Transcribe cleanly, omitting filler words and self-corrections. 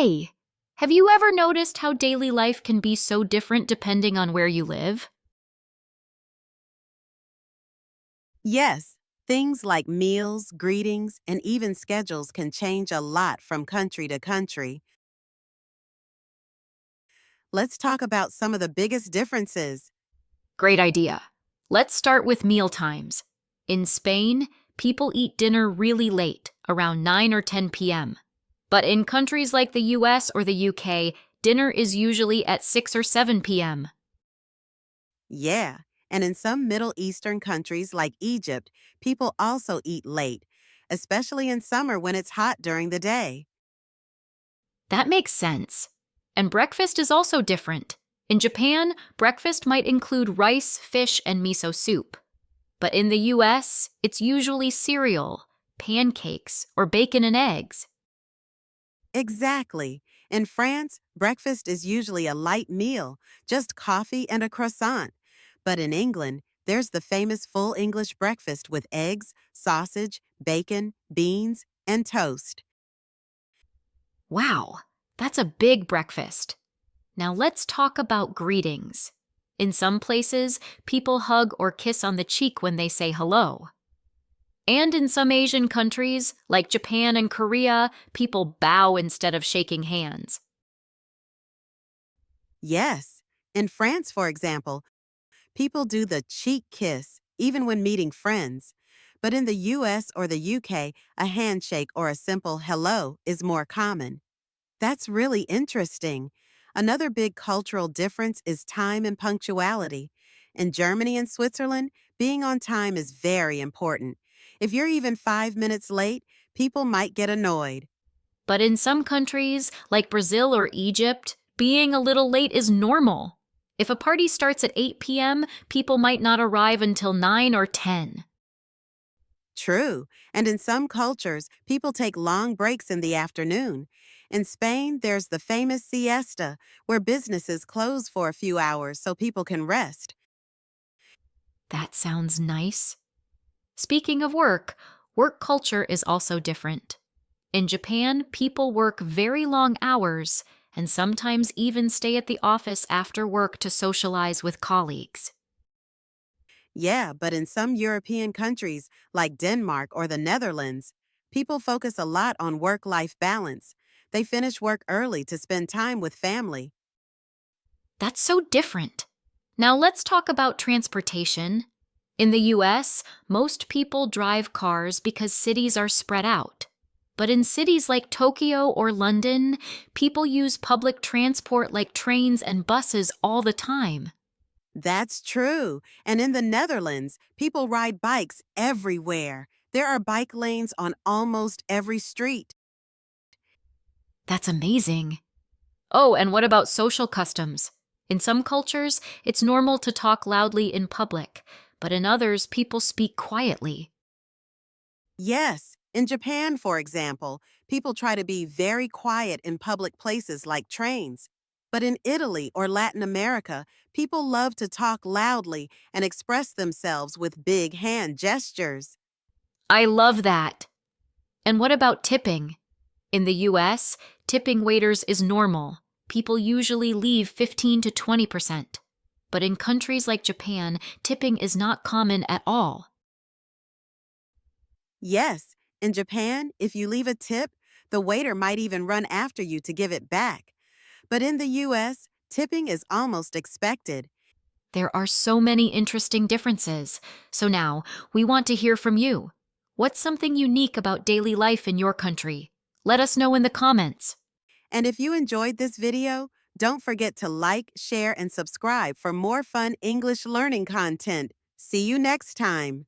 Hey, have you ever noticed how daily life can be so different depending on where you live? Yes, things like meals, greetings, and even schedules can change a lot from country to country. Let's talk about some of the biggest differences. Great idea. Let's start with meal times. In Spain, people eat dinner really late, around 9 or 10 p.m. But in countries like the US or the UK, dinner is usually at 6 or 7 p.m. Yeah, and in some Middle Eastern countries like Egypt, people also eat late, especially in summer when it's hot during the day. That makes sense. And breakfast is also different. In Japan, breakfast might include rice, fish, and miso soup. But in the US, it's usually cereal, pancakes, or bacon and eggs. Exactly. In France, breakfast is usually a light meal, just coffee and a croissant. But in England, there's the famous full English breakfast with eggs, sausage, bacon, beans, and toast. Wow, that's a big breakfast. Now let's talk about greetings. In some places, people hug or kiss on the cheek when they say hello. And in some Asian countries, like Japan and Korea, people bow instead of shaking hands. Yes. In France, for example, people do the cheek kiss even when meeting friends. But in the US or the UK, a handshake or a simple hello is more common. That's really interesting. Another big cultural difference is time and punctuality. In Germany and Switzerland, being on time is very important. If you're even 5 minutes late, people might get annoyed. But in some countries, like Brazil or Egypt, being a little late is normal. If a party starts at 8 p.m., people might not arrive until 9 or 10. True, and in some cultures, people take long breaks in the afternoon. In Spain, there's the famous siesta, where businesses close for a few hours so people can rest. That sounds nice. Speaking of work culture is also different. In Japan, people work very long hours and sometimes even stay at the office after work to socialize with colleagues. Yeah, but in some European countries, like Denmark or the Netherlands, people focus a lot on work-life balance. They finish work early to spend time with family. That's so different. Now let's talk about transportation. In the US, most people drive cars because cities are spread out. But in cities like Tokyo or London, people use public transport like trains and buses all the time. That's true. And in the Netherlands, people ride bikes everywhere. There are bike lanes on almost every street. That's amazing. Oh, and what about social customs? In some cultures, it's normal to talk loudly in public, but in others, people speak quietly. Yes, in Japan, for example, people try to be very quiet in public places like trains. But in Italy or Latin America, people love to talk loudly and express themselves with big hand gestures. I love that. And what about tipping? In the US, tipping waiters is normal. People usually leave 15 to 20%. But in countries like Japan, tipping is not common at all. Yes, in Japan, if you leave a tip, the waiter might even run after you to give it back. But in the US, tipping is almost expected. There are so many interesting differences. So now, we want to hear from you. What's something unique about daily life in your country? Let us know in the comments. And if you enjoyed this video, don't forget to like, share, and subscribe for more fun English learning content. See you next time.